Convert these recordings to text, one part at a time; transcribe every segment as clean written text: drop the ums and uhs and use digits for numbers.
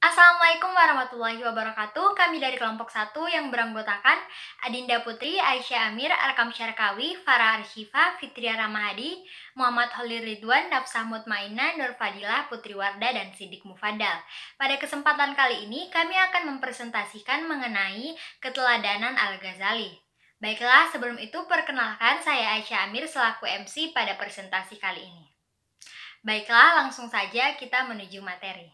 Assalamualaikum warahmatullahi wabarakatuh. Kami dari kelompok 1 yang beranggotakan Adinda Putri, Aisyah Amir, Arkam Syarkawi, Farah Arshifa, Fitria Ramahadi, Muhammad Holil Ridwan, Nafsah Mutmainah, Nur Fadilah, Putri Wardah, dan Sidik Mufadal. Pada kesempatan kali ini, kami akan mempresentasikan mengenai keteladanan Al-Ghazali. Baiklah, sebelum itu perkenalkan saya Aisyah Amir selaku MC pada presentasi kali ini. Baiklah, langsung saja kita menuju materi.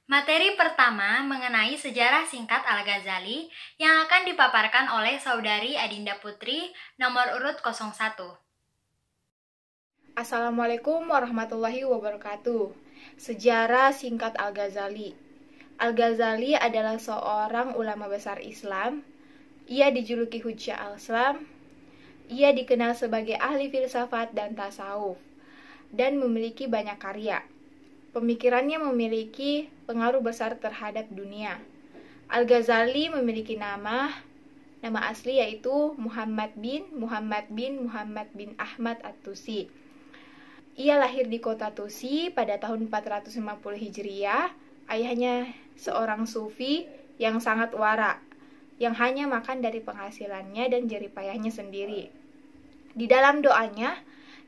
Materi pertama mengenai sejarah singkat Al-Ghazali yang akan dipaparkan oleh Saudari Adinda Putri, nomor urut 01. Assalamualaikum warahmatullahi wabarakatuh. Sejarah singkat Al-Ghazali. Al-Ghazali adalah seorang ulama besar Islam. Ia dijuluki Hujjah al-Islam. Ia dikenal sebagai ahli filsafat dan tasawuf dan memiliki banyak karya. Pemikirannya memiliki pengaruh besar terhadap dunia. Al-Ghazali memiliki nama asli yaitu Muhammad bin Muhammad bin Ahmad At-Tusi. Ia lahir di kota Tusi pada tahun 450 Hijriah. Ayahnya seorang sufi yang sangat wara, yang hanya makan dari penghasilannya dan jerih payahnya sendiri. Di dalam doanya,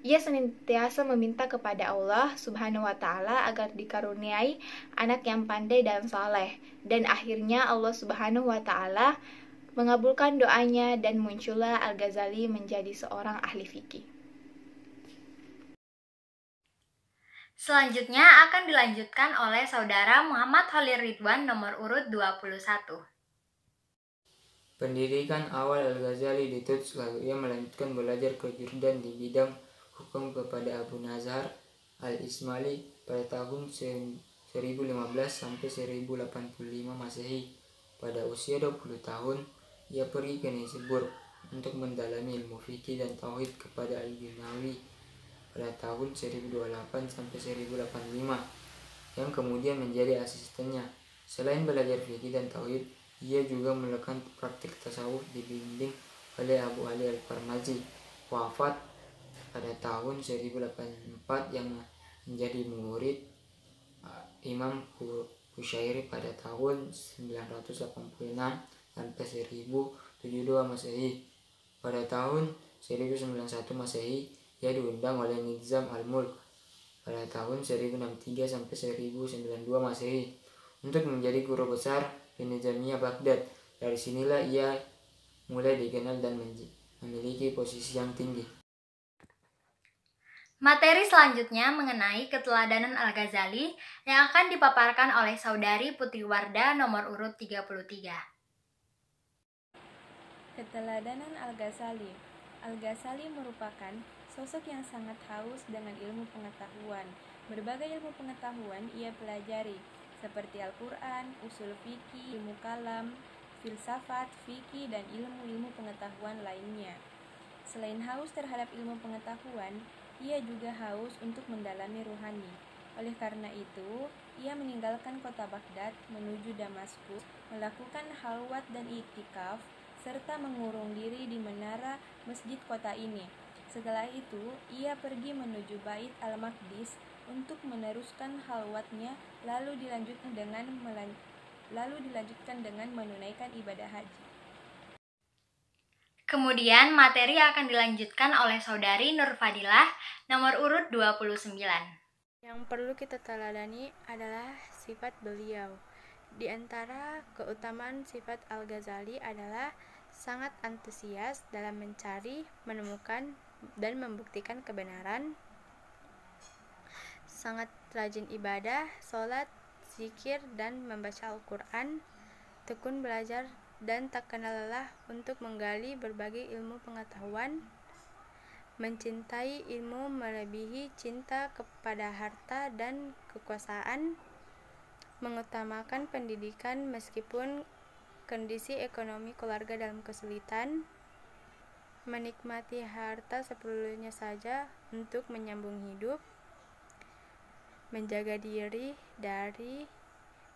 ia senantiasa meminta kepada Allah Subhanahu wa Ta'ala agar dikaruniai anak yang pandai dan saleh, dan akhirnya Allah Subhanahu wa Ta'ala mengabulkan doanya dan muncullah Al-Ghazali menjadi seorang ahli fikih. Selanjutnya akan dilanjutkan oleh Saudara Muhammad Holil Ridwan nomor urut 21. Pendidikan awal Al-Ghazali di Tuts, lalu ia melanjutkan belajar ke Jordan di bidang hukum kepada Abu Nazar Al-Ismaili pada tahun 1015 sampai 1085 Masehi. Pada usia 20 tahun, ia pergi ke Nisibur untuk mendalami ilmu fikih dan tauhid kepada Al-Junawi pada tahun 1028 sampai 1085, yang kemudian menjadi asistennya. Selain belajar fikih dan tauhid, ia juga melakukan praktik tasawuf dibimbing oleh Abu Ali Al-Farmazi, wafat pada tahun 1084, yang menjadi murid Imam Qushairi pada tahun 986 sampai 1072 Masehi. Pada tahun 1091 Masehi, ia diundang oleh Nizam Al-Mulk pada tahun 1063 sampai 1092 Masehi untuk menjadi guru besar di Nizamiyah Baghdad. Dari sinilah ia mulai dikenal dan memiliki posisi yang tinggi. Materi selanjutnya mengenai keteladanan Al-Ghazali yang akan dipaparkan oleh Saudari Putri Wardah nomor urut 33. Keteladanan Al-Ghazali. Al-Ghazali merupakan sosok yang sangat haus dengan ilmu pengetahuan. Berbagai ilmu pengetahuan ia pelajari, seperti Al-Quran, usul fikih, ilmu kalam, filsafat, fikih, dan ilmu-ilmu pengetahuan lainnya. Selain haus terhadap ilmu pengetahuan, ia juga haus untuk mendalami ruhani. Oleh karena itu, ia meninggalkan kota Baghdad menuju Damaskus, melakukan halwat dan iktikaf, serta mengurung diri di menara masjid kota ini. Setelah itu, ia pergi menuju Bait al-Maqdis untuk meneruskan halwatnya, lalu dilanjutkan dengan menunaikan ibadah haji. Kemudian materi akan dilanjutkan oleh Saudari Nur Fadilah nomor urut 29. Yang perlu kita teladani adalah sifat beliau. Di antara keutamaan sifat Al-Ghazali adalah sangat antusias dalam mencari, menemukan, dan membuktikan kebenaran, sangat rajin ibadah, sholat, zikir, dan membaca Al-Quran, tekun belajar, dan tak kenal lelah untuk menggali berbagai ilmu pengetahuan, mencintai ilmu melebihi cinta kepada harta dan kekuasaan, mengutamakan pendidikan meskipun kondisi ekonomi keluarga dalam kesulitan, menikmati harta seperlunya saja untuk menyambung hidup, menjaga diri dari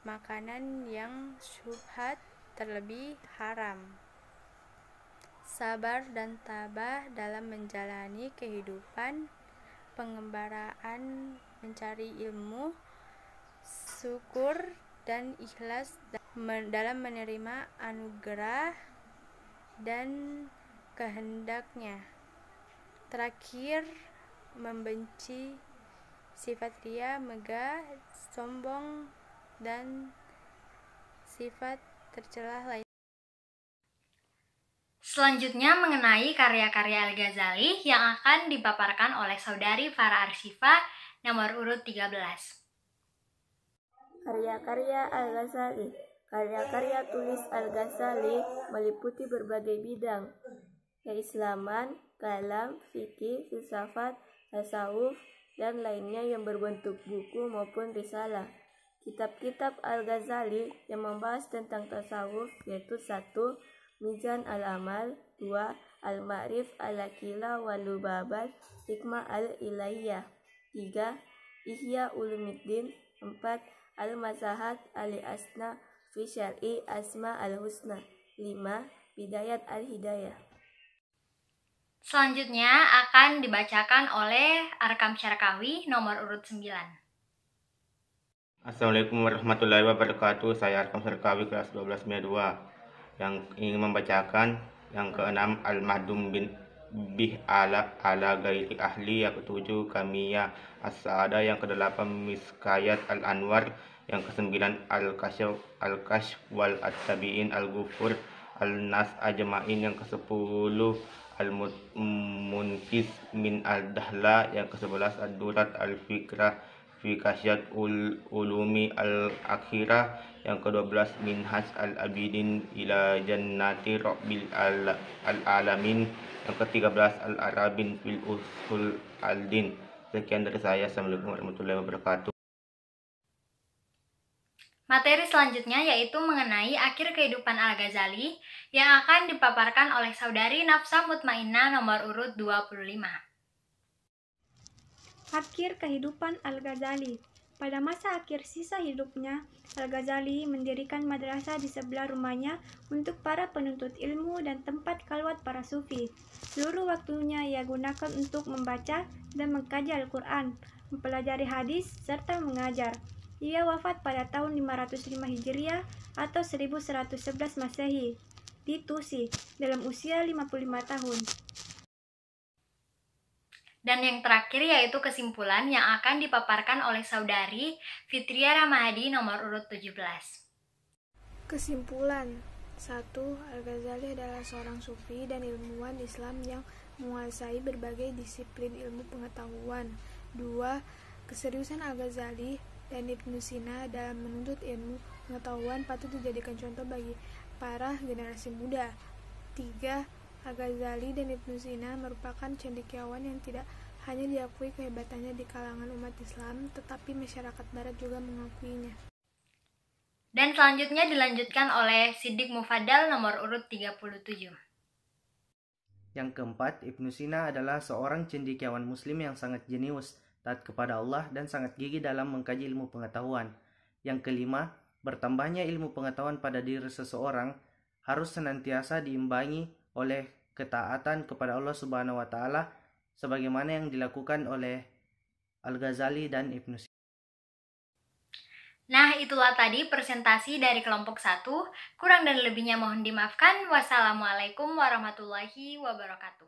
makanan yang syubhat terlebih haram, sabar dan tabah dalam menjalani kehidupan, pengembaraan mencari ilmu, syukur dan ikhlas dalam menerima anugerah dan kehendaknya. Terakhir, membenci sifat ria, megah, sombong, dan sifat tercelah lain. Selanjutnya mengenai karya-karya Al-Ghazali yang akan dipaparkan oleh saudari Farah Arshifa nomor urut 13. Karya-karya Al-Ghazali. Karya-karya tulis Al-Ghazali meliputi berbagai bidang: keislaman, kalam, fikih, filsafat, tasawuf, dan lainnya yang berbentuk buku maupun risalah. Kitab-kitab Al-Ghazali yang membahas tentang tasawuf yaitu 1. Mizan al-Amal, 2. Al-Ma'rif al-Aqila wal-Lubabat, Hikmah al-Ilahiyah, 3. Ihya Ulumuddin, 4. Al-Mazahat al-Asna fi Syar'i Asma al-Husna, 5. Bidayat al-Hidayah. Selanjutnya akan dibacakan oleh Arkam Syarkawi nomor urut 9. Assalamualaikum warahmatullahi wabarakatuh. Saya Arkam Syarkawi kelas 12 MIA 2 yang ingin membacakan yang ke-6 Al-Mahdum bin bih ala gairi ahli, yang ke-7 Kamiyah As-Sa'ada, yang ke-8 Miskayat Al-Anwar, yang ke-9 Al-Kashf wal At-Tabi'in Al-Ghufur Al-Nas Ajma'in, yang ke-10 Al-Munqidh min Al-Dahla, yang ke-11 Ad-Durat Al-Fikrah fi Kasyat Ulumi Al-Akhirah, yang ke-12 Minhaj Al-Abidin ila Jannati Rabbil Al-Alamin, yang ke-13 Al-Arabin fil Usul Al-Din. Sekian dari saya. Assalamualaikum warahmatullahi wabarakatuh. Materi selanjutnya yaitu mengenai akhir kehidupan Al-Ghazali yang akan dipaparkan oleh saudari Nafsa Mutmainnah nomor urut 25. Akhir kehidupan Al-Ghazali. Pada masa akhir sisa hidupnya, Al-Ghazali mendirikan madrasah di sebelah rumahnya untuk para penuntut ilmu dan tempat khalwat para sufi. Seluruh waktunya ia gunakan untuk membaca dan mengkaji Al-Quran, mempelajari hadis, serta mengajar. Ia wafat pada tahun 505 Hijriah atau 1111 Masehi di Tusi dalam usia 55 tahun. Dan yang terakhir yaitu kesimpulan yang akan dipaparkan oleh saudari Fitria Ramahadi nomor urut 17. Kesimpulan 1. Al-Ghazali adalah seorang sufi dan ilmuwan Islam yang menguasai berbagai disiplin ilmu pengetahuan. 2. Keseriusan Al-Ghazali dan Ibnu Sina dalam menuntut ilmu pengetahuan patut dijadikan contoh bagi para generasi muda. 3. Al-Ghazali dan Ibnu Sina merupakan cendekiawan yang tidak hanya diakui kehebatannya di kalangan umat Islam, tetapi masyarakat Barat juga mengakuinya. Dan selanjutnya dilanjutkan oleh Siddiq Mufadal nomor urut 37. Yang keempat, Ibnu Sina adalah seorang cendekiawan muslim yang sangat jenius, taat kepada Allah, dan sangat gigih dalam mengkaji ilmu pengetahuan. Yang kelima, bertambahnya ilmu pengetahuan pada diri seseorang harus senantiasa diimbangi oleh ketaatan kepada Allah Subhanahu wa taala sebagaimana yang dilakukan oleh Al-Ghazali dan Ibnu Sina. Nah, itulah tadi presentasi dari kelompok 1. Kurang dan lebihnya mohon dimaafkan. Wassalamualaikum warahmatullahi wabarakatuh.